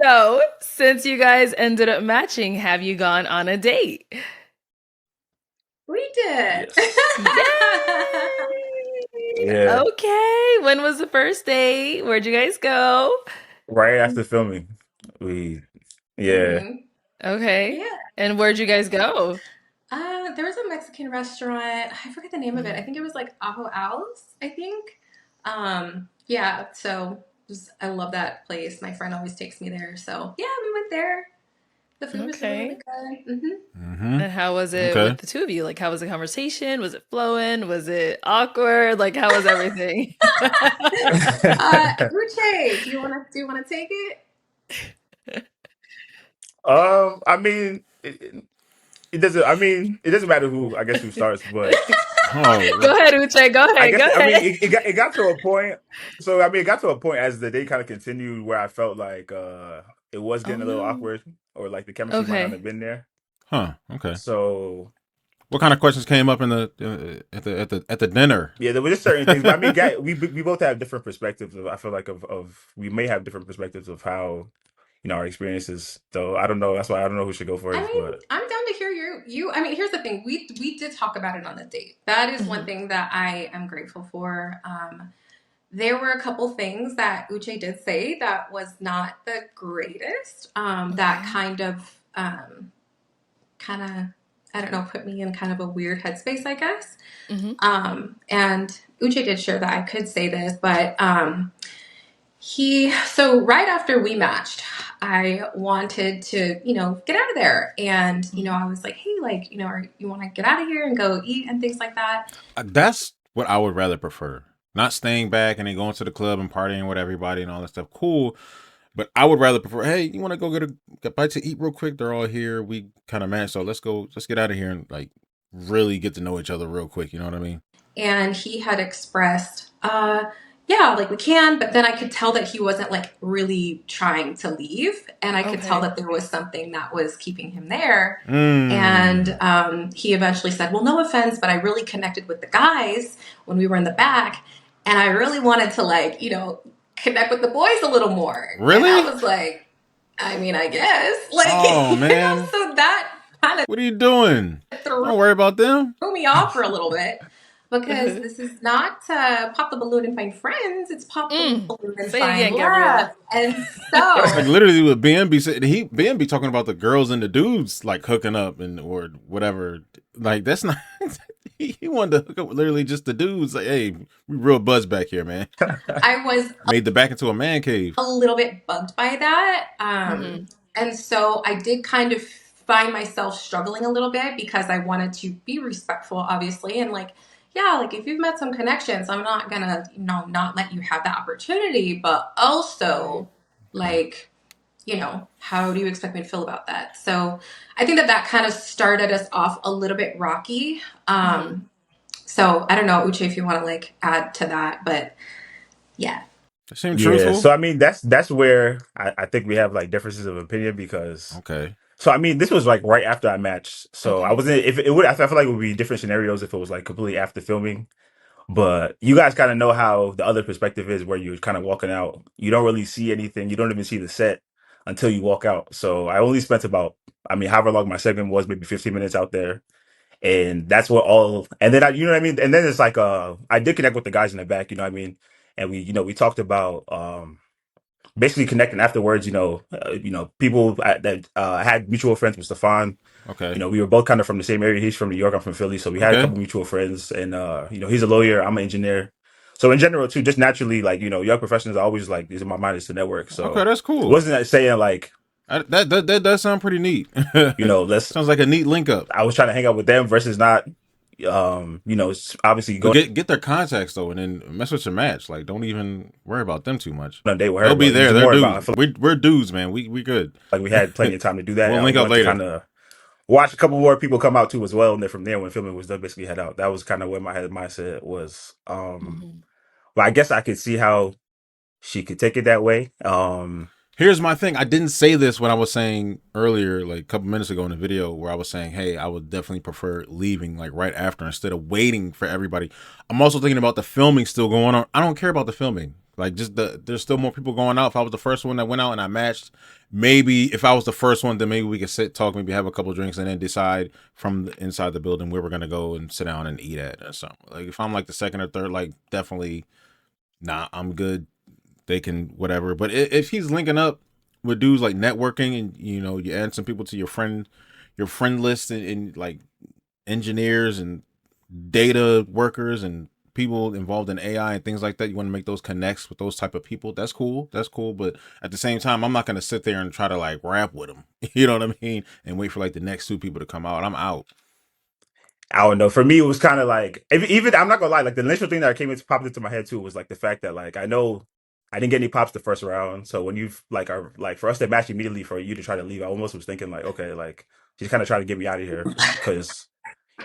So, since you guys ended up matching, have you gone on a date? We did. Yes. Yay! Yeah. Okay. When was the first date? Where'd you guys go? Right after filming, we, yeah. hmm Okay. Yeah. And where'd you guys go? There was a Mexican restaurant. I forget the name of it. I Mhm. think it was like Ajo Al's, I think. Yeah, so I love that place. My friend always takes me there. So yeah, we went there. The food was really, really Okay. good. hmm Mm-hmm. And how was it Okay. with the two of you? Like, how was the conversation? Was it flowing? Was it awkward? Like, how was everything? Uche, do you wanna take it? I mean, it doesn't. I mean, it doesn't matter who. I guess who starts, but Go Oh, ahead, Uche. Go I ahead. guess Go I mean ahead. it got to a point. So I mean, it got to a point as the day kind of continued where I felt like it was Oh getting a little no. awkward, or like the chemistry might not Okay. have been there. huh. Okay. So What kind of questions came up in the at the dinner? yeah, there were just certain things. But I mean, we both have different perspectives. I feel like of we may have different perspectives of how our experiences. So I don't know. That's why I don't know who should go I first. mean, But I'm down to hear you. I mean, here's the thing. We did talk about it on the date. That is one Mhm. thing that I am grateful for. There were a couple things that Uche did say that was not the greatest. That Okay. kind of, I don't know, put me in kind of a weird headspace, I guess. Mhm. And Uche did share that I could say this, but so right after we matched, I wanted to, get out of there. And, Mhm. I was like, hey, like, you want to get out of here and go eat and things like that. That's what I would rather prefer. Not staying back and then going to the club and partying with everybody and all that stuff. Cool. But I would rather prefer, hey, you want to go get a bite to eat real quick? They're all here. We kind of match. So let's get out of here and like really get to know each other real quick. You know what I mean? And he had expressed, yeah, like we can, but then I could tell that he wasn't like really trying to leave. And I could tell Okay. that there was something that was keeping him there. And Mm. he eventually said, well, no offense, but I really connected with the guys when we were in the back. And I really wanted to, like, connect with the boys a little more. And I Really? was like, I mean, I guess. Like, Oh, man. so that kind of What are you doing? threw Don't worry about them. me off for a little bit because Uh-huh. this is not pop the balloon and find friends. It's pop the balloon and Say it find again, love. Gabrielle. And Like so literally with BNB said BNB talking about the girls and the dudes like hooking up and or whatever. Like that's not he wanted to hook up with literally just the dudes. Like, hey, we real buzz back here, man. I was Made the back into a man cave. a little bit bugged by that. Mhm. And so I did kind of find myself struggling a little bit because I wanted to be respectful, obviously. And like, yeah, like if you've met some connections, I'm not gonna, not let you have that opportunity. But Right. also, Okay. like, how do you expect me to feel about that? So I think that kind of started us off a little bit rocky. Mhm. So I don't know, Uche, if you want to like add to that, but yeah. That seemed yeah, truthful. so I mean that's where I think we have like differences of opinion because Okay. so I mean this was like right after I matched. So I Okay. wasn't if it would I feel like it would be different scenarios if it was like completely after filming. But you guys kind of know how the other perspective is where you're kind of walking out. You don't really see anything. You don't even see the set until you walk out. So I only spent about, I mean, however long my segment was, maybe 15 minutes out there. And that's what all, and then you know what I mean? And then it's like, I did connect with the guys in the back, you know what I mean? And we talked about, basically connecting afterwards, people that had mutual friends with Stefan. Okay. We were both kind of from the same area. He's from New York. I'm from Philly. So we had a Okay. couple mutual friends and, he's a lawyer. I'm an engineer. So in general too, just naturally, like, young professionals are always like, these are my mind is to network. Okay, So that's it cool. wasn't like saying like, That does sound pretty neat. let's, Sounds like a neat link up. I was trying to hang out with them versus not, it's obviously But going get their contacts though, and then mess with your match. Like, don't even worry about them too much. on a date with her, They'll be but it's there. They're more about, I dudes. feel We're dudes, man. We good. like we had plenty of time to do that. We'll I link up wanted to later. kind of watch a couple more people come out too as well. And then from there, when filming was done, basically head out. That was kind of where my head mindset was. Mhm. But I guess I could see how she could take it that way. Here's my thing. I didn't say this when I was saying earlier, like a couple minutes ago in the video, where I was saying, hey, I would definitely prefer leaving like right after instead of waiting for everybody. I'm also thinking about the filming still going on. I don't care about the filming. Like, just there's still more people going out. If I was the first one that went out and I matched maybe if I was the first one, then maybe we could sit, talk, maybe have a couple drinks, and then decide from inside the building where we're gonna go and sit down and eat at or something. Like if I'm like the second or third, like definitely, nah, I'm good. They can whatever. But if he's linking up with dudes like networking, and you add some people to your friend list, and like engineers and data workers and people involved in AI and things like that, you want to make those connects with those type of people. That's cool. But at the same time, I'm not going to sit there and try to like rap with them. You know what I mean? And wait for like the next two people to come out. I'm out. I don't know. For me, it was kind of like even I'm not gonna lie. Like the initial thing that popped into my head too was like the fact that like I know I didn't get any pops the first round. So when you like are like for us to match immediately for you to try to leave, I almost was thinking like, okay, like she's kind of trying to get me out of here because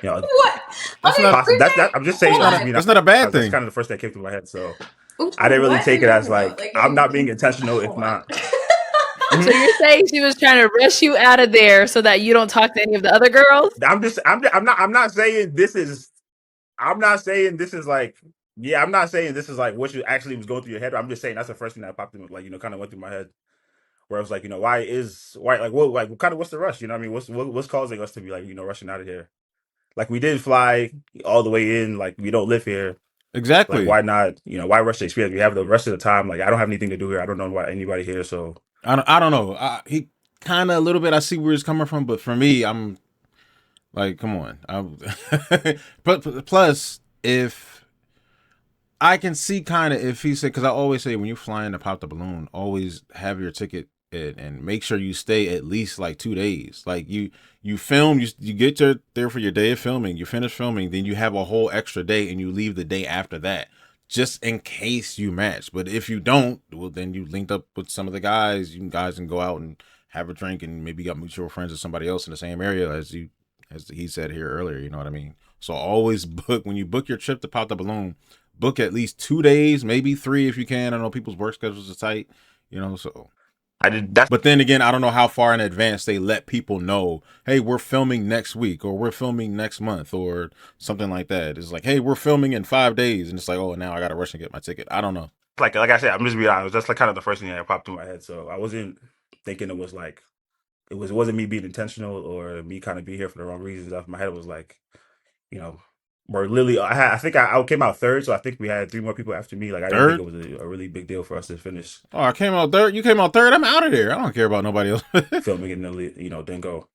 What? That's Okay, not that I'm just saying hold I'm on. just being that's not a bad that's thing. kind of the first thing that came through my head. So Uche, I didn't really what are take you it as talking about? like Like, I'm not being intentional. If hold on. not, So Mhm. you're saying she was trying to rush you out of there so that you don't talk to any of the other girls? I'm not saying this is. I'm not saying this is like. Yeah, I'm not saying this is like what you actually was going through your head. I'm just saying that's the first thing that popped in, like kind of went through my head. Where I was like, why like what kind of what's the rush? You know what I mean? What's causing us to be like rushing out of here? Like we did fly all the way in. Like we don't live here. Like Exactly. why not? Why rush the experience? We have the rest of the time. Like I don't have anything to do here. I don't know why anybody here. So I don't know. He kind of a little bit. I see where he's coming from, but for me, I'm like, come on. But plus, if I can see kind of if he said, because I always say when you're flying to pop the balloon, always have your ticket and make sure you stay at least like 2 days. Like you film, you get there for your day of filming, you finish filming, then you have a whole extra day and you leave the day after that, just in case you match. But if you don't, well, then you linked up with some of the guys. You guys can go out and have a drink and maybe got mutual friends with somebody else in the same area as he said here earlier. You know what I mean? So always book when you book your trip to pop the balloon, book at least 2 days, maybe 3 if you can. I know people's work schedules are tight, so. I did. That's But then again, I don't know how far in advance they let people know, hey, we're filming next week or we're filming next month or something like that. It's like, hey, we're filming in 5 days. And it's like, oh, now I got to rush and get my ticket. I don't know. like I said. I'm just being honest. That's like kind of the first thing that popped in my head. So I wasn't thinking it was like it wasn't me being intentional or me kind of being here for the wrong reasons. Off my head was like, you know, where Lily, I think I came out third, so I think we had 3 more people after me. Like I didn't think it Third? was a really big deal for us to finish Oh, I came out third. You came out third. I'm out of there. I don't care about nobody else. filming and then then go.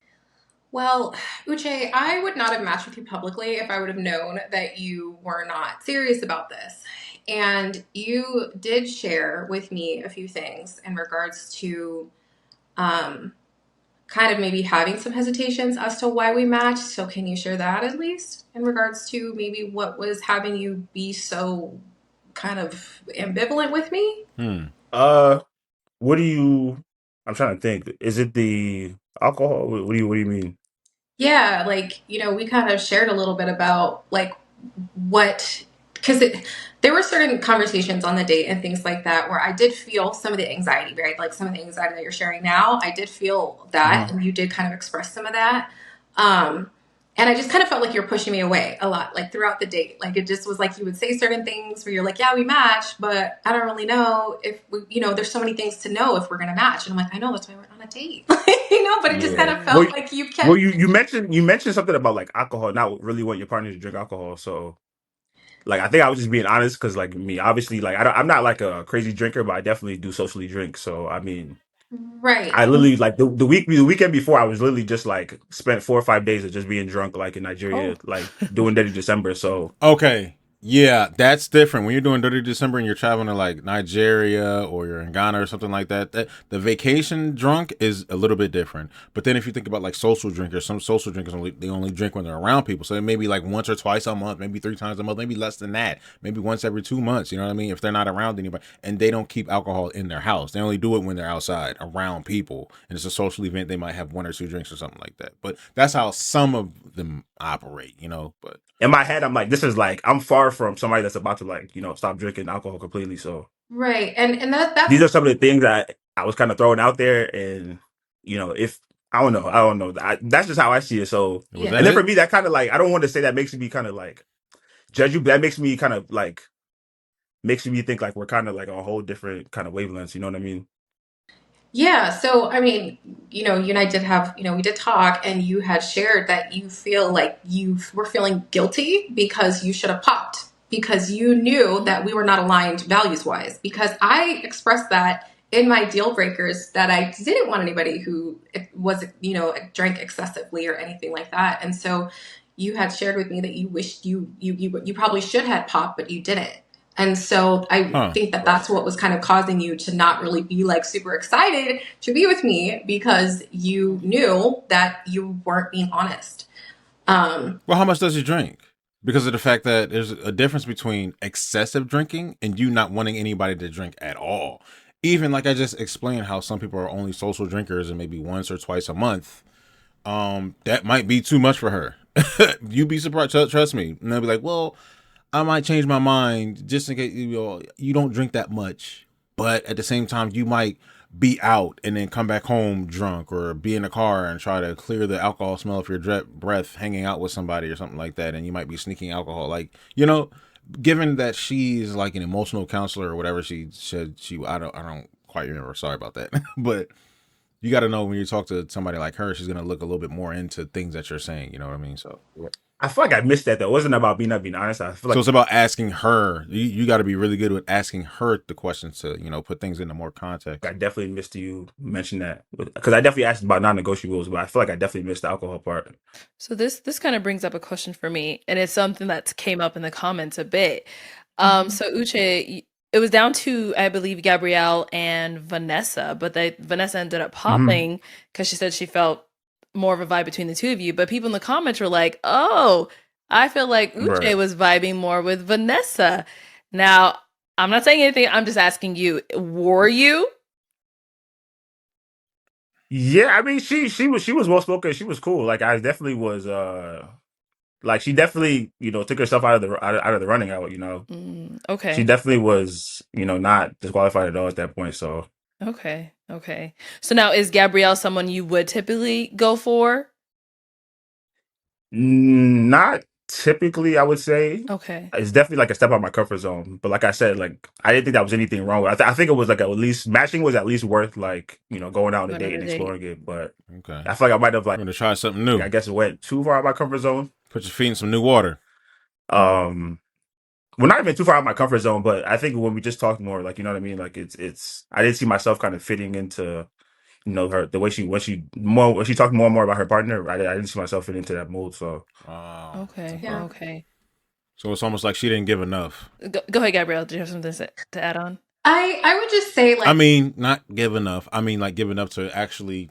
Well, Uche, I would not have matched with you publicly if I would have known that you were not serious about this. And you did share with me a few things in regards to um, kind of maybe having some hesitations as to why we matched. So, can you share that at least in regards to maybe what was having you be so kind of ambivalent with me? Uh, what do you? I'm trying to think. Is it the alcohol? What do you mean? Yeah, like, we kind of shared a little bit about like what, because there were certain conversations on the date and things like that where I did feel some of the anxiety, right? Like some of the anxiety that you're sharing now, I did feel that, Uh-huh. and you did kind of express some of that. Um, and I just kind of felt like you were pushing me away a lot, like throughout the date. Like it just was like you would say certain things where you're like, yeah, we match, but I don't really know if there's so many things to know if we're gonna match. And I'm like, I know, that's why we're on a date, but it just kind Yeah. of Well, felt like you well, kept. you mentioned something about like alcohol, not really want your partner to drink alcohol. So like I think I was just being honest because like me, obviously, like I'm not like a crazy drinker, but I definitely do socially drink. So I mean, Right. I literally like the weekend before I was literally just like spent 4 or 5 days of just being drunk like in Nigeria, Oh. like doing Dirty December. So Okay. Yeah, that's different. When you're doing Dirty December and you're traveling to like Nigeria or you're in Ghana or something like that, the vacation drunk is a little bit different. But then if you think about like social drinkers, some social drinkers only drink when they're around people. So it may be like once or twice a month, maybe 3 times a month, maybe less than that, maybe once every 2 months. You know what I mean? If they're not around anybody and they don't keep alcohol in their house, they only do it when they're outside around people and it's a social event. They might have 1 or 2 drinks or something like that. But that's how some of them operate. But in my head, I'm like, this is like I'm far from somebody that's about to like stop drinking alcohol completely. So Right. And that's these are some of the things that I was kind of throwing out there, and if I don't know, that's just how I see it. So, was yeah. and that then for it? me, that kind of like I don't want to say that makes me kind of like judge you, but that makes me kind of like makes me think like we're kind of like on a whole different kind of wavelengths. You know what I mean? Yeah, so I mean, you and I did have, we did talk, and you had shared that you feel like you were feeling guilty because you should have popped because you knew that we were not aligned values wise. Because I expressed that in my deal breakers that I didn't want anybody who was, drank excessively or anything like that. And so you had shared with me that you wished you probably should have popped, but you didn't. And so I Huh. think that that's what was kind of causing you to not really be like super excited to be with me because you knew that you weren't being honest. Well, how much does he drink? Because of the fact that there's a difference between excessive drinking and you not wanting anybody to drink at all. Even like I just explained how some people are only social drinkers and maybe once or twice a month. That might be too much for her. You'd be surprised. Trust me. And they'll be like, well, I might change my mind just in case you don't drink that much. But at the same time, you might be out and then come back home drunk, or be in the car and try to clear the alcohol smell of your breath hanging out with somebody or something like that. And you might be sneaking alcohol. Like, given that she's like an emotional counselor or whatever she said I don't quite remember. Sorry about that. But you got to know when you talk to somebody like her, she's going to look a little bit more into things that you're saying. You know what I mean? So I feel like I missed that though. It wasn't about me not being honest. I feel So like it's about asking her. You got to be really good with asking her the questions to, put things into more context. I definitely missed you mention that because I definitely asked about non-negotiables, but I feel like I definitely missed the alcohol part. So this kind of brings up a question for me, and it's something that came up in the comments a bit. So Uche, it was down to, I believe, Gabrielle and Vanessa, but Vanessa ended up Hmm. popping because she said she felt more of a vibe between the two of you. But people in the comments were like, "Oh, I feel like Uche Right. was vibing more with Vanessa." Now, I'm not saying anything. I'm just asking you, were you? Yeah, I mean, she was well spoken. She was cool. Like I definitely was. Like she definitely took herself out of the running out. She Okay. definitely was not disqualified at all at that point. So Okay. Okay. So now is Gabrielle someone you would typically go for? not typically, I would say. Okay. It's definitely like a step out of my comfort zone. But like I said, like I didn't think that was anything wrong with it. I think it was like at least matching was at least worth like going out on a Going on date a and date. exploring it. But Okay. I feel like I might have I'm like going to try something new. I guess it went too far out of my comfort zone. Put your feet in some new water. Um, well, not even too far out of my comfort zone, but I think when we just talked more, like you know what I mean, like it's I didn't see myself kind of fitting into her the way when she talked more and more about her partner. I didn't see myself fitting into that mold. So Wow. Okay. Yeah. Okay. Okay. So it's almost like she didn't give enough. Go ahead, Gabrielle. Do you have something to add on? I would just say I like mean, not give enough. I mean, like give enough to actually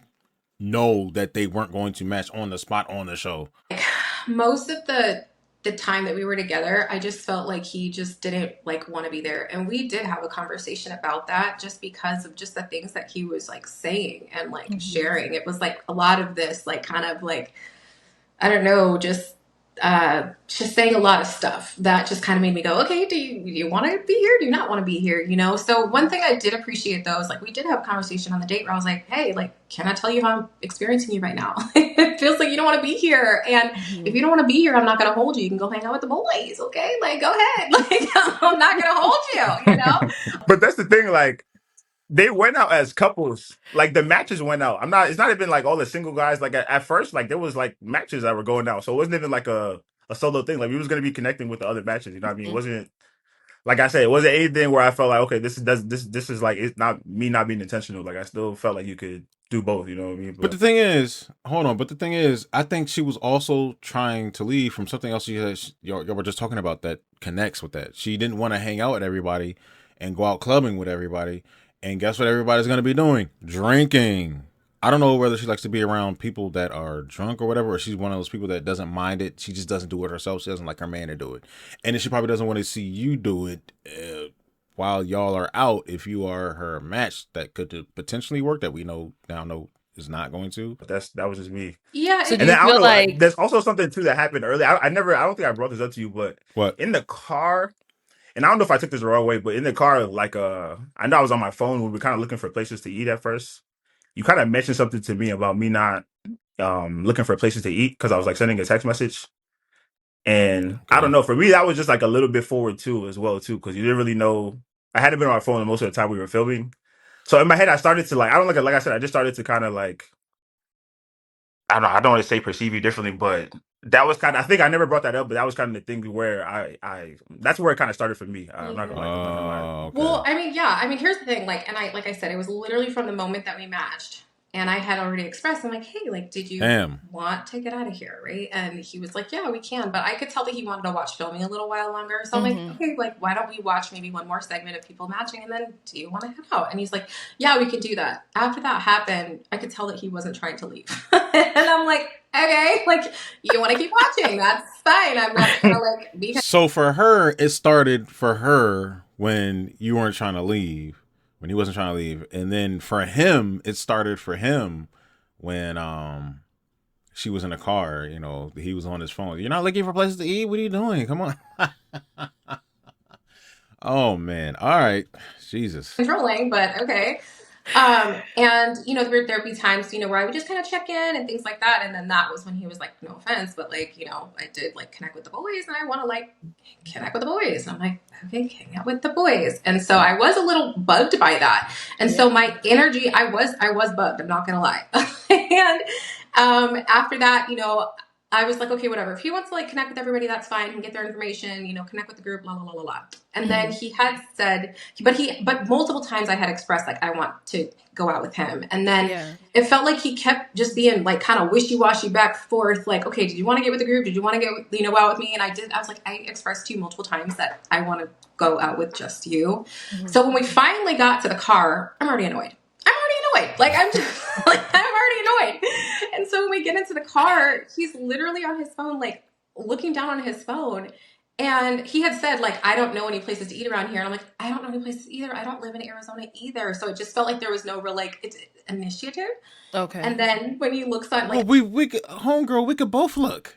know that they weren't going to match on the spot on the show. most of the time that we were together, I just felt like he just didn't like want to be there. And we did have a conversation about that just because of just the things that he was like saying and like Mhm. sharing. It was like a lot of this like kind of like I don't know, just saying a lot of stuff that just kind of made me go, okay, do you want to be here? Do you not want to be here? So one thing I did appreciate though is like we did have a conversation on the date where I was like, hey, like, can I tell you how I'm experiencing you right now? It feels like you don't want to be here, and if Mhm. you don't want to be here, I'm not gonna hold you. You can go hang out with the boys, okay? Like, go ahead. Like, I'm not gonna hold you. but that's the thing, like they went out as couples. Like the matches went out. I'm not. It's not even like all the single guys. Like at first, like there was like matches that were going out, so it wasn't even like a solo thing. Like we was gonna be connecting with the other matches. You know what I mean? It Mhm. wasn't like I said. It wasn't anything where I felt like okay, this is like it's not me not being intentional. Like I still felt like you could do both. You know what I mean? But the But thing is, hold on. But the thing is, I think she was also trying to leave from something else y'all were just talking about that connects with that. She didn't want to hang out with everybody and go out clubbing with everybody. And guess what everybody's going to be doing? Drinking. I don't know whether she likes to be around people that are drunk or whatever, or she's one of those people that doesn't mind it. She just doesn't do it herself. She doesn't like her man to do it. And then she probably doesn't want to see you do it while y'all are out if you are her match that could potentially work that we now know is not going to. that was just me. Yeah, So it do And you then I don't feel know. like There's also something too that happened earlier. I don't think I brought this up to you, but What? in the car, and I don't know if I took this the wrong way, but in the car, like I know I was on my phone. We were kind of looking for places to eat at first. You kind of mentioned something to me about me not looking for places to eat because I was like sending a text message, and I don't Okay. know. For me, that was just like a little bit forward too, as well too, because you didn't really know. I hadn't been on my phone most of the time we were filming, So in my head, I started to like, I don't like I said, I just started to kind of like, I don't know, I don't want to say perceive you differently, but that was kind of, I think I never brought that up, but that was kind of the thing where that's where it kind of started for me. I'm not gonna I'm not gonna lie. Oh, okay. Well, I mean, yeah. I mean, here's the thing. Like I said, it was literally from the moment that we matched, and I had already expressed. I'm like, hey, like, did you Damn. want to get out of here, right? And he was like, yeah, we can. But I could tell that he wanted to watch filming a little while longer. So I'm like, okay, like, why don't we watch maybe one more segment of people matching, and then do you want to head out? And he's like, yeah, we can do that. After that happened, I could tell that he wasn't trying to leave, and I'm like, okay, like, you want to keep watching? That's fine. I'm not gonna like be. So for her, it started for her when you weren't trying to leave, when he wasn't trying to leave, and then for him, it started for him when she was in the car. You know, he was on his phone. You're not looking for places to eat. What are you doing? Come on. Oh man. All right. Jesus. Controlling, but okay. And you know, there'd be times, you know, where I would just kind of check in and things like that. And then that was when he was like, no offense, but like, you know, I did like connect with the boys and I want to like connect with the boys. And I'm like, okay, hang out with the boys. And so I was a little bugged by that. And so my energy, I was bugged. I'm not going to lie. And after that, you know, I was like, okay, whatever. If he wants to like connect with everybody, that's fine. He can get their information, you know, connect with the group, blah, blah, blah, blah, blah. And then he had said, but multiple times I had expressed like, I want to go out with him. And then it felt like he kept just being like kind of wishy-washy back and forth. Like, okay, did you want to get with the group? Did you want to get, you know, out with me? And I was like, I expressed to you multiple times that I want to go out with just you. So when we finally got to the car, I'm already annoyed. Like, I'm just like, I'm already annoyed. And so when we get into the car, he's literally on his phone, like looking down on his phone. And he had said, like, I don't know any places to eat around here. And I'm like, I don't know any places either. I don't live in Arizona either. So it just felt like there was no real, like, initiative. Okay. And then when he looks on, like, well, we could, homegirl, we could both look.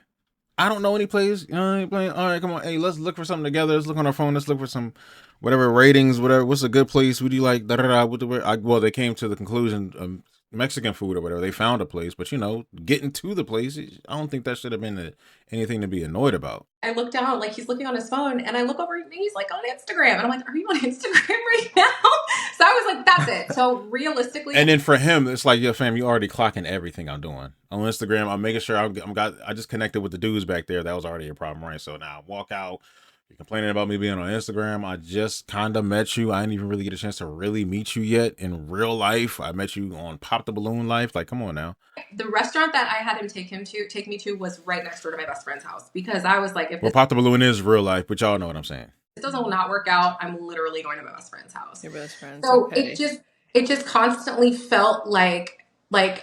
I don't know any place. You know, all right, come on. Hey, let's look for something together. Let's look on our phone. Let's look for some, whatever ratings, whatever. What's a good place? Would you like? Da da da. Well, they came to the conclusion, Mexican food or whatever. They found a place, but you know, getting to the place, I don't think that should have been anything to be annoyed about. I look down, like he's looking on his phone, and I look over and he's like on Instagram, and I'm like, "Are you on Instagram right now?" So I was like, "That's it." So realistically, and then for him, it's like, "Yo, fam, you already clocking everything I'm doing on Instagram. I'm making sure I just connected with the dudes back there. That was already a problem, right? So now I walk out. You're complaining about me being on Instagram. I just kind of met you. I didn't even really get a chance to really meet you yet in real life. I met you on Pop the Balloon Life. Like, come on now." The restaurant that I had him take me to was right next door to my best friend's house, because I was like, Well, Pop the Balloon is real life, but y'all know what I'm saying. This doesn't not work out, I'm literally going to my best friend's house. Your best friend. So okay. it just constantly felt like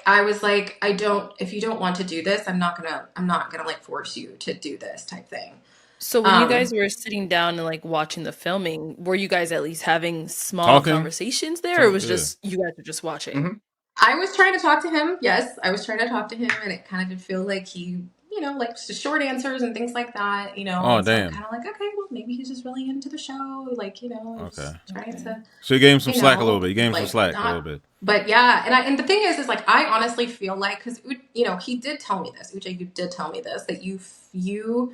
I was like, if you don't want to do this, I'm not gonna like force you to do this type thing. So when you guys were sitting down and like watching the filming, were you guys at least having small conversations there, or it was just you guys were just watching? Mm-hmm. I was trying to talk to him. Yes, I was trying to talk to him, and it kind of did feel like he, you know, like just short answers and things like that, you know. Oh, so damn. Kind of like, okay, well, maybe he's just really into the show, like, you know, okay, trying to. So you gave him some you slack know, a little bit. You gave him like, some slack not, a little bit. But yeah, and the thing is like, I honestly feel like, because you know, he did tell me this, Uche, you did tell me this, that you feel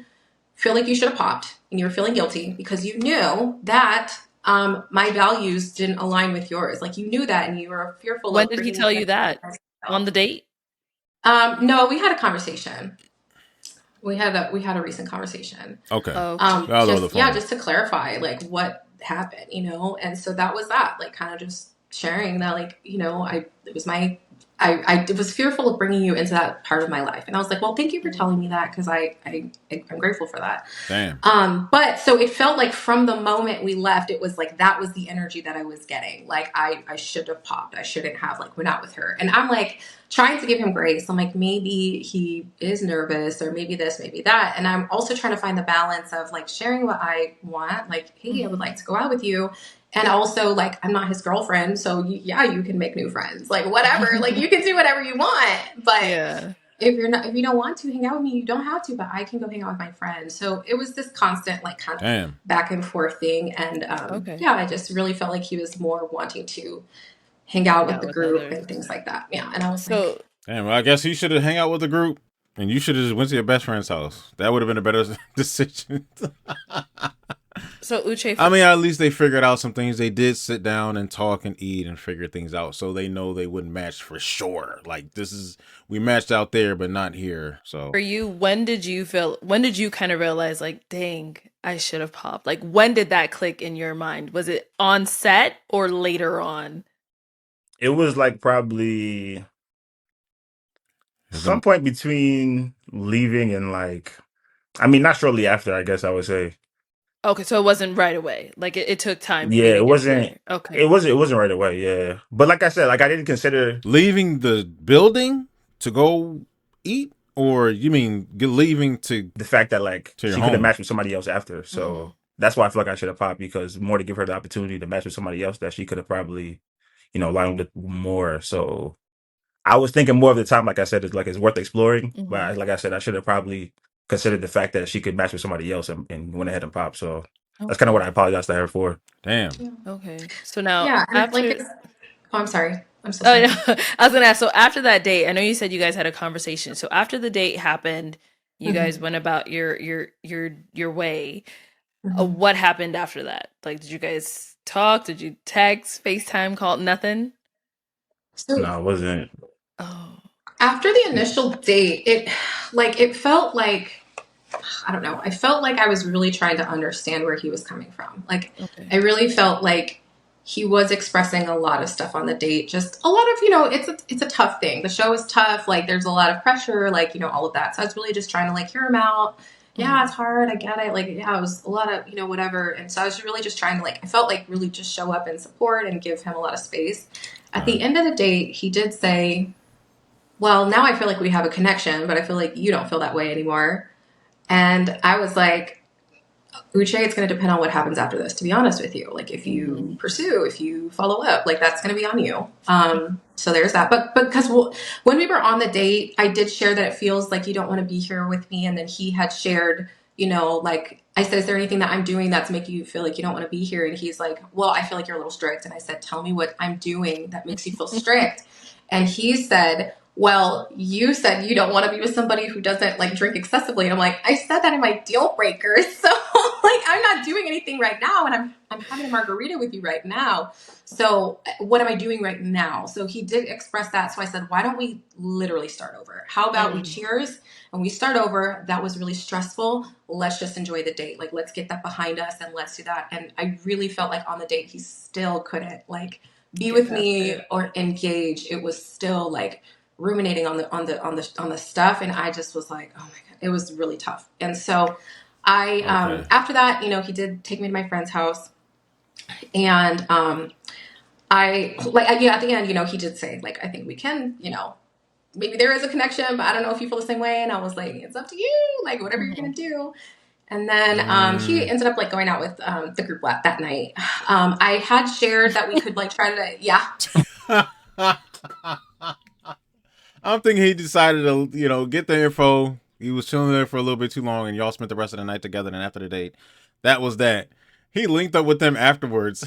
like you should have popped and you were feeling guilty because you knew that my values didn't align with yours. Like, you knew that, and you were fearful. When did he tell you that? On the date? No, we had a conversation. We had a recent conversation. Okay. Just to clarify, like, what happened, you know. And so that was that, like, kind of just sharing that, like, you know, I was fearful of bringing you into that part of my life. And I was like, well, thank you for telling me that, because I'm grateful for that. Damn. But so it felt like from the moment we left, it was like, that was the energy that I was getting. Like, I should have popped. I shouldn't have, like, went out with her. And I'm like trying to give him grace. I'm like, maybe he is nervous, or maybe this, maybe that. And I'm also trying to find the balance of like sharing what I want. Like, hey, I would like to go out with you. And also, like, I'm not his girlfriend, so you can make new friends, like, whatever, like, you can do whatever you want. But if you don't want to hang out with me, you don't have to. But I can go hang out with my friends. So it was this constant, like, kind of back and forth thing. And I just really felt like he was more wanting to hang out with the group and things like that. Yeah, and I was like, damn. Well, I guess he should have hang out with the group, and you should have just went to your best friend's house. That would have been a better decision. So Uche, I mean, at least they figured out some things. They did sit down and talk and eat and figure things out, so they know they wouldn't match for sure. Like we matched out there, but not here. for So you, when did you kind of realize like, dang, I should have popped? Like when did that click in your mind? Was it on set or later on? It was like probably is some it point between leaving and like, I mean, not shortly after, I guess I would say. Okay, so it wasn't right away. Like it took time for you Yeah, to it get wasn't. there. Okay. It wasn't right away. Yeah, but like I said, like I didn't consider leaving the building to go eat, or you mean leaving the fact that like to your she could have home? matched with somebody else after. Mm. So that's why I feel like I should have popped, because more to give her the opportunity to match with somebody else that she could have probably, lined with more. So I was thinking more of the time, like I said, it's worth exploring. But Hmm. like I said, I should have probably considered the fact that she could match with somebody else and went ahead and popped. So that's kind of what Okay. I apologize to her for. Damn. Yeah. Okay. So now Yeah, and like after it's. Oh, I'm sorry. I'm so oh, sorry. no. I was gonna ask. So after that date, I know you said you guys had a conversation. So after the date happened, you guys Hmm. went about your way. Hmm. What happened after that? Like, did you guys talk? Did you text, FaceTime, call? Nothing. So No, it wasn't. Oh, after the initial date, it felt like, I don't know. I felt like I was really trying to understand where he was coming from. Like, I okay. really felt like he was expressing a lot of stuff on the date. Just a lot of, it's a tough thing. The show is tough. Like, there's a lot of pressure. Like, all of that. So I was really just trying to like hear him out. Yeah, Hmm. it's hard. I get it. Like, yeah, it was a lot of, whatever. And so I was really just trying to like, I felt like really just show up and support and give him a lot of space. At the Right. end of the date, he did say, well, now I feel like we have a connection, but I feel like you don't feel that way anymore. And I was like, Uche, it's going to depend on what happens after this, to be honest with you. Like, if you Hmm. pursue, if you follow up, like, that's going to be on you. So there's that. But because when we were on the date, I did share that it feels like you don't want to be here with me. And then he had shared, like, I said, is there anything that I'm doing that's making you feel like you don't want to be here? And he's like, well, I feel like you're a little strict. And I said, tell me what I'm doing that makes you feel strict. And he said, well, you said you don't want to be with somebody who doesn't like drink excessively. And I'm like, I said that in my deal breakers. So like, I'm not doing anything right now. And I'm having a margarita with you right now. So what am I doing right now? So he did express that. So I said, why don't we literally start over? How about we Mm. cheers and we start over? That was really stressful. Let's just enjoy the date. Like, let's get that behind us and let's do that. And I really felt like on the date, he still couldn't like be Get with past me it. or engage. It was still like ruminating on the stuff, and I just was like, oh my god, it was really tough. And so I Okay. after that, he did take me to my friend's house, and I like yeah, at the end, he did say like, I think we can, maybe there is a connection, but I don't know if you feel the same way. And I was like, it's up to you, like whatever you're gonna Hmm. do. And then he Mm. ended up like going out with the group that night. I had shared that we could like try to, yeah. I'm thinking he decided to, get the info. He was chilling there for a little bit too long, and y'all spent the rest of the night together. And after the date, that was that. He linked up with them afterwards.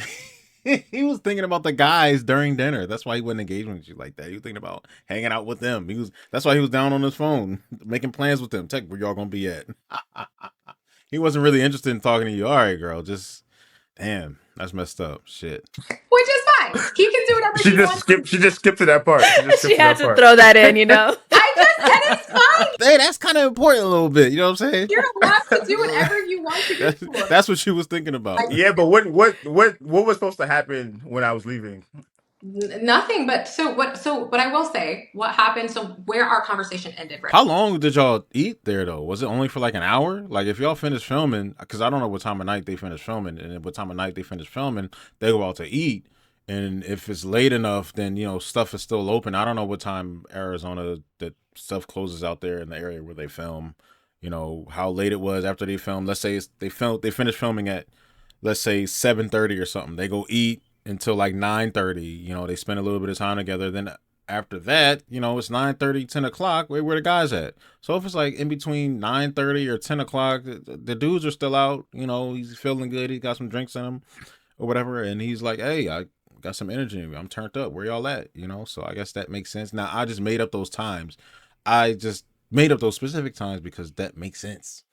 He was thinking about the guys during dinner. That's why he wasn't engaging with you like that. He was thinking about hanging out with them. That's why he was down on his phone, making plans with them. Check where y'all gonna be at. He wasn't really interested in talking to you. All right, girl. Just damn, that's messed up. Shit. Which is fine. He can do whatever She he just wants to. skipped. She just skipped to that part. She just skipped She to had that to part. throw that in. And it's fine. Hey, that's kind of important a little bit. You know what I'm saying? You're allowed to do whatever you want to do. That's what she was thinking about. Yeah, but what was supposed to happen when I was leaving? Nothing. But so what? So, but I will say what happened. So where our conversation ended, right? How long did y'all eat there though? Was it only for like an hour? Like if y'all finished filming, because I don't know what time of night they finish filming, and what time of night they finish filming, they go out to eat. And if it's late enough, then stuff is still open. I don't know what time Arizona that stuff closes out there in the area where they film. How late it was after they filmed. Let's say they finished filming at, let's say 7:30 or something. They go eat until like 9:30. They spend a little bit of time together. Then after that, it's 9:30, 10 o'clock. Where the guys at? So if it's like in between 9:30 or 10 o'clock, the dudes are still out. He's feeling good. He got some drinks in him or whatever, and he's like, "Hey, I got some energy in me. I'm turned up. Where y'all at?" So I guess that makes sense. Now I just made up those times. I just made up those specific times because that makes sense.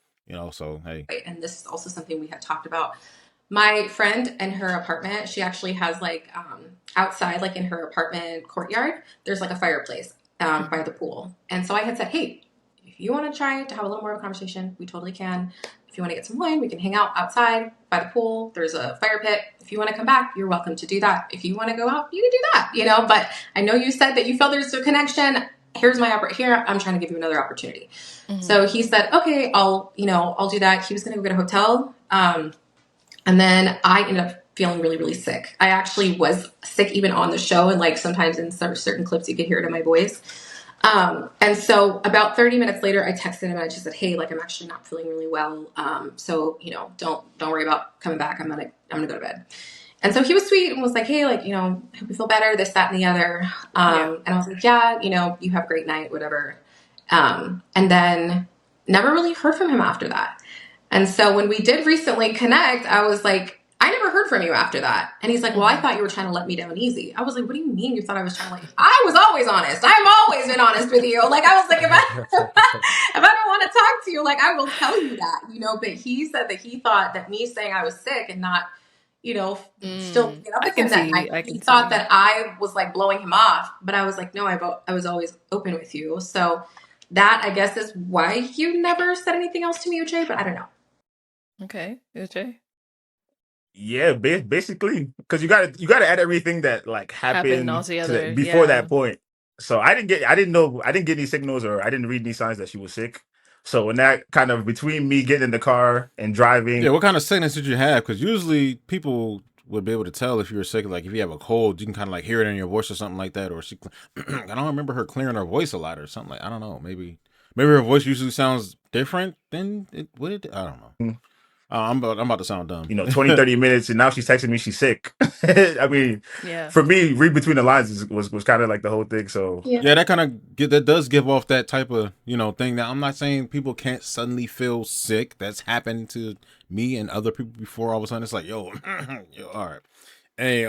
So hey. And this is also something we had talked about. My friend and her apartment, she actually has like outside, like in her apartment courtyard, there's like a fireplace by the pool. And so I had said, hey, if you want to try to have a little more of a conversation, we totally can. If you want to get some wine, we can hang out outside by the pool. There's a fire pit. If you want to come back, you're welcome to do that. If you want to go out, you can do that, but I know you said that you felt there's a connection. Here's my here. I'm trying to give you another opportunity. Mm-hmm. So he said, okay, I'll do that. He was going to go get a hotel. And then I ended up feeling really, really sick. I actually was sick even on the show. And like sometimes in certain clips, you could hear it in my voice. And so about 30 minutes later, I texted him and I just said, hey, like, I'm actually not feeling really well. So, don't worry about coming back. I'm going to go to bed. And so he was sweet and was like, hey, like, hope you feel better, this, that, and the other. And I was like, yeah, you have a great night, whatever. And then never really heard from him after that. And so when we did recently connect, I was like, I never heard from you after that. And he's like, well, I thought you were trying to let me down easy. I was like, what do you mean you thought I was trying to I was always honest. I've always been honest with you. Like, I was like, if I don't want to talk to you, like, I will tell you that, but he said that he thought that me saying I was sick and not, still get up with him that night. He thought that I was like blowing him off, but I was like, no, I was always open with you. So that, I guess, is why you never said anything else to me, Uche, but I don't know. Okay, Uche. Yeah, basically, because you gotta add everything that like happened before that point. So I didn't get any signals, or I didn't read any signs that she was sick. So when that kind of between me getting in the car and driving, what kind of sickness did you have? Because usually people would be able to tell if you were sick. Like if you have a cold, you can kind of like hear it in your voice or something like that. Or I don't remember her clearing her voice a lot or something. Like I don't know, maybe her voice usually sounds different than I don't know. Mm-hmm. I'm about to sound dumb. 20, 30 minutes, and now she's texting me she's sick. I mean, for me, read between the lines was kind of like the whole thing. So that kind of that does give off that type of thing. Now I'm not saying people can't suddenly feel sick. That's happened to me and other people before. All of a sudden, it's like, yo, all right, hey,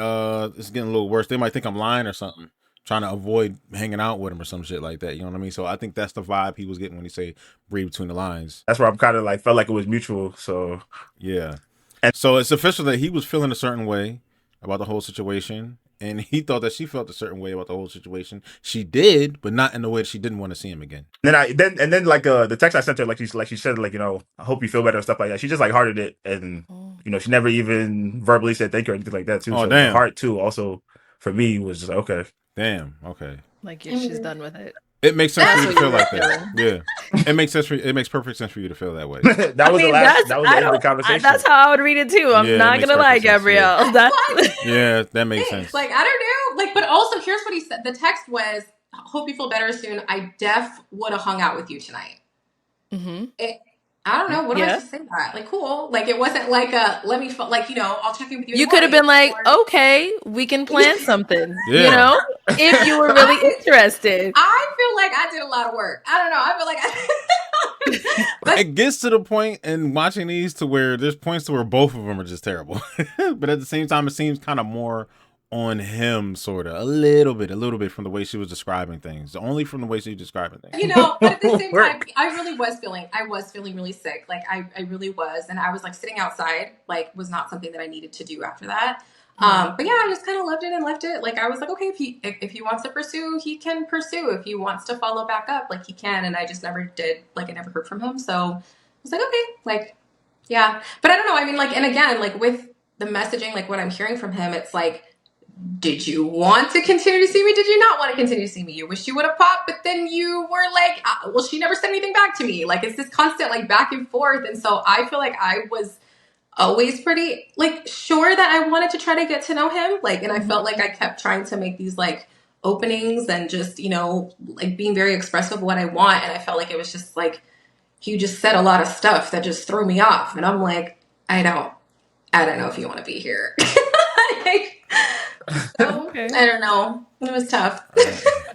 it's getting a little worse. They might think I'm lying or something, trying to avoid hanging out with him or some shit like that. You know what I mean? So I think that's the vibe he was getting when he say read between the lines. That's where I'm kind of like felt like it was mutual. So yeah. And so it's official that he was feeling a certain way about the whole situation, and he thought that she felt a certain way about the whole situation. She did, but not in the way that she didn't want to see him again. Then like the text I sent her, like she said, like, I hope you feel better and stuff like that. She just like hearted it, and she never even verbally said thank you or anything like that too. Oh, so damn. The heart too also for me was just like, okay. Damn. Okay. Like she's done with it. It makes sense for you to feel like that. Yeah. It makes sense it makes perfect sense for you to feel that way. That was the end of the conversation. That's how I would read it too. I'm not gonna lie, Gabrielle. Yeah, that makes sense. Like, I don't know. Like, but also here's what he said. The text was, hope you feel better soon. I would have hung out with you tonight. Mm-hmm. I don't know. What am I supposed to say to that? Like, cool. Like, it wasn't like let me, like, I'll check in with you. You could have been like, okay, we can plan something, if you were really interested. I feel like I did a lot of work. I don't know. I feel like but it gets to the point in watching these to where there's points to where both of them are just terrible. But at the same time, it seems kind of more on him, sort of a little bit from the way she was describing things, only from the way she was describing things. But at the same time, I was feeling really sick. Like I really was. And I was like sitting outside, like was not something that I needed to do after that. But yeah, I just kind of loved it and left it. Like I was like, okay, if he wants to pursue, he can pursue. If he wants to follow back up, like he can. And I just never did, like I never heard from him. So I was like, okay, like, yeah, but I don't know. I mean, like, and again, like with the messaging, like what I'm hearing from him, it's like, did you want to continue to see me? Did you not want to continue to see me? You wish you would have popped, but then you were like, well, she never said anything back to me. Like, it's this constant, like, back and forth. And so I feel like I was always pretty, like, sure that I wanted to try to get to know him. Like, and I felt like I kept trying to make these, like, openings and just, like, being very expressive of what I want. And I felt like it was just, like, he just said a lot of stuff that just threw me off. And I'm like, I don't know if you want to be here. So, okay. I don't know. It was tough.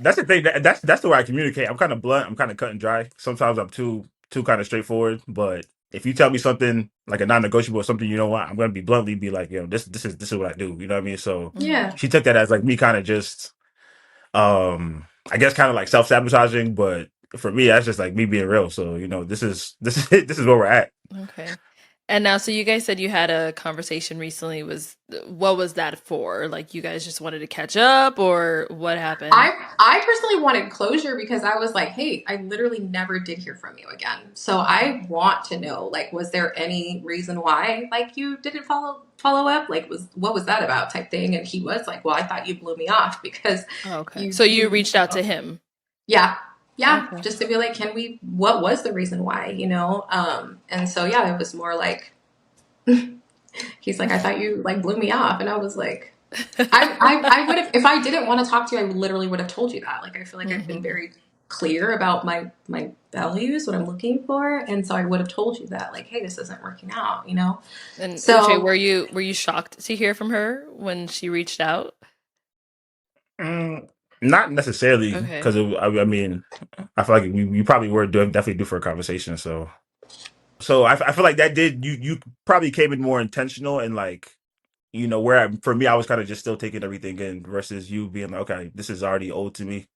That's the thing. That's the way I communicate. I'm kind of blunt. I'm kind of cut and dry. Sometimes I'm too kind of straightforward. But if you tell me something like a non-negotiable or something, I'm going to be bluntly be like, this is what I do. You know what I mean? So yeah, she took that as like me kind of just, I guess kind of like self-sabotaging. But for me, that's just like me being real. So this is where we're at. Okay. And now, so you guys said you had a conversation recently. What was that for? Like, you guys just wanted to catch up, or what happened? I personally wanted closure because I was like, hey, I literally never did hear from you again. So I want to know, like, was there any reason why like you didn't follow up? Like, what was that about type thing? And he was like, well, I thought you blew me off because Okay. you So you you reached out to him. yeah. Yeah, Okay. just to be like, what was the reason why, And so yeah, it was more like he's like, I thought you like blew me off, and I was like, I would have, if I didn't want to talk to you, I literally would have told you that. Like, I feel like I've been Hmm. very clear about my values, what I'm looking for, and so I would have told you that, like, hey, this isn't working out. And Uche, So, were you shocked to hear from her when she reached out? Mm, not necessarily Okay. because I mean, I feel like we probably were definitely due for a conversation. So I feel like that did you probably came in more intentional and like for me I was kind of just still taking everything in versus you being like, okay, this is already old to me.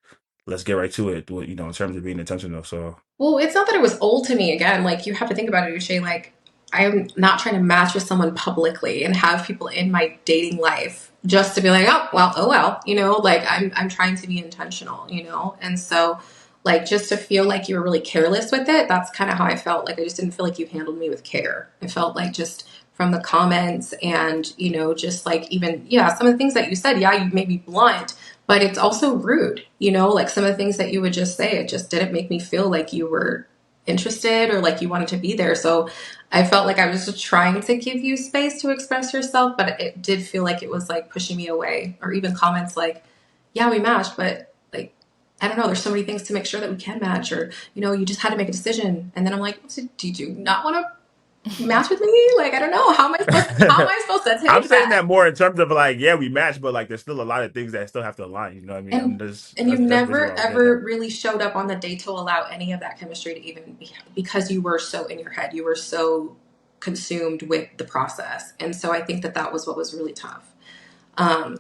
Let's get right to it. In terms of being intentional. So well, it's not that it was old to me. Again, like you have to think about it, Uche. Like I'm not trying to match with someone publicly and have people in my dating life just to be like, oh well, Like I'm trying to be intentional. And so, like, just to feel like you were really careless with it. That's kind of how I felt. Like I just didn't feel like you handled me with care. I felt like just from the comments and just like even some of the things that you said. Yeah, you may be blunt, but it's also rude. Like some of the things that you would just say, it just didn't make me feel like you were interested or like you wanted to be there. So I felt like I was just trying to give you space to express yourself, but it did feel like it was like pushing me away, or even comments like, yeah, we matched, but like, I don't know, there's so many things to make sure that we can match, or, you just had to make a decision. And then I'm like, so did you not want to match with me? Like, I don't know. How am I supposed to I'm take saying that? that more in terms of like, yeah, we match, but like there's still a lot of things that still have to align. You know what I mean? And and you That's basically never what I was getting ever at. really showed up on the date to allow any of that chemistry to even be, because you were so in your head. You were so consumed with the process. And so I think that that was what was really tough.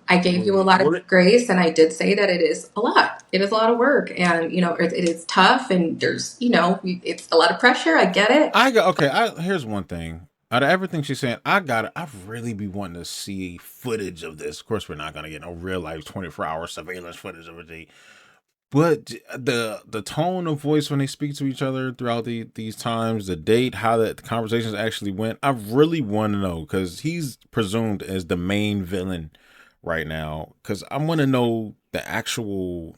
I gave you a lot of Well, grace, and I did say that it is a lot. It is a lot of work, and it is tough, and there's it's a lot of pressure. I get it. Here's one thing. Out of everything she's saying, I really be wanting to see footage of this. Of course, we're not gonna get no real life 24-hour surveillance footage of it. But the tone of voice when they speak to each other throughout these times, the date, how the conversations actually went, I really want to know because he's presumed as the main villain right now. Because I want to know the actual.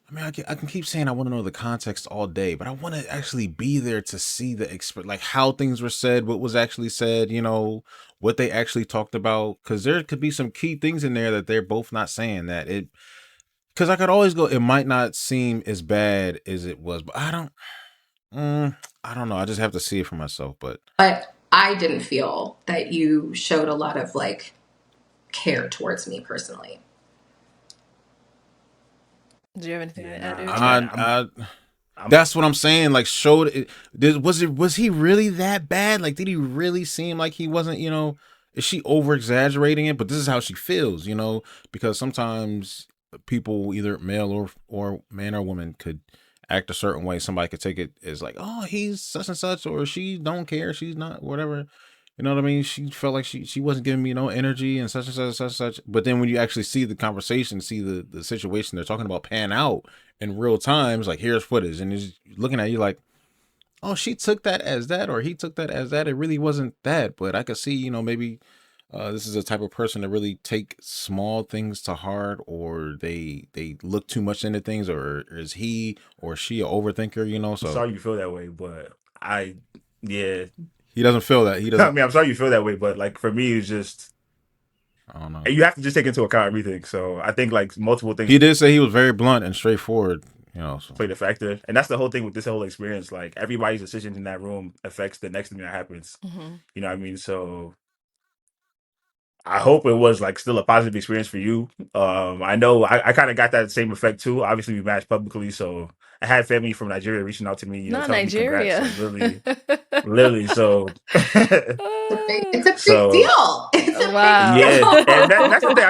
I mean, I can keep saying I want to know the context all day, but I want to actually be there to see like how things were said, what was actually said, what they actually talked about. Because there could be some key things in there that they're both not saying that it. Because I could always go, it might not seem as bad as it was, but I don't know. I just have to see it for myself. But But I didn't feel that you showed a lot of like care towards me personally. Do you have anything yeah, to add, nah, man, Uche? I'm that's what I'm saying. Like, showed it. Was he really that bad? Like, did he really seem like he wasn't? Is she over exaggerating it? But this is how she feels. Because sometimes people, either male or man or woman, could act a certain way. Somebody could take it as like, oh, he's such and such, or she don't care. She's not whatever. You know what I mean? She felt like she wasn't giving me no energy and such and such and such and such. But then when you actually see the conversation, see the situation they're talking about pan out in real times, like here's footage, and he's looking at you like, oh, she took that as that, or he took that as that. It really wasn't that, but I could see, maybe this is a type of person to really take small things to heart, or they look too much into things, or is he or she a overthinker? So sorry you feel that way, but yeah, he doesn't feel that. He I doesn't. mean, I'm sorry you feel that way, but like for me, it's just I don't know. you have to just take into account everything. So I think like multiple things He did say he was very blunt and straightforward. So played a factor, and that's the whole thing with this whole experience. Like everybody's decision in that room affects the next thing that happens. Hmm. You know what I mean? So I hope it was like still a positive experience for you. I know I kind of got that same effect too. Obviously, we matched publicly, so I had family from Nigeria reaching out to me, Not telling me congrats. Nigeria. Like literally. So, It's a big so deal. It's a big yeah, and that's the thing. deal.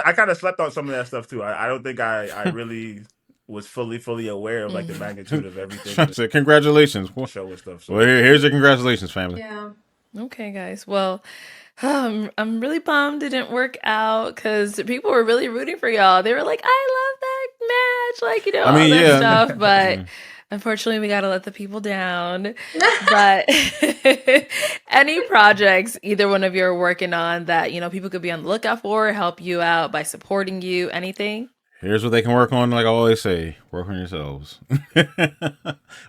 I kind of slept on some of that stuff too. I don't think I really. was fully aware of like the Mhm. magnitude of everything I in said, congratulations. the show and stuff. Well, So here's your congratulations, family. Yeah. Okay, guys. Well, I'm really bummed it didn't work out because people were really rooting for y'all. They were like, "I love that match," like, I all mean, that yeah. stuff. But Yeah. unfortunately, we gotta let the people down. But any projects either one of you are working on that people could be on the lookout for, help you out by supporting you, anything? Here's what they can work on. Like I always say, work on yourselves.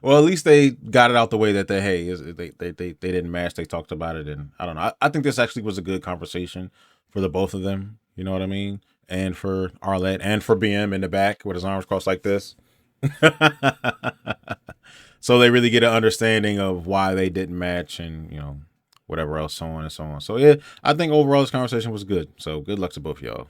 Well, at least they got it out the way that they didn't match. They talked about it, and I don't know. I think this actually was a good conversation for the both of them. You know what I mean? And for Arlette and for BM in the back with his arms crossed like this. So they really get an understanding of why they didn't match, and whatever else, so on and so on. So yeah, I think overall this conversation was good. So good luck to both of y'all.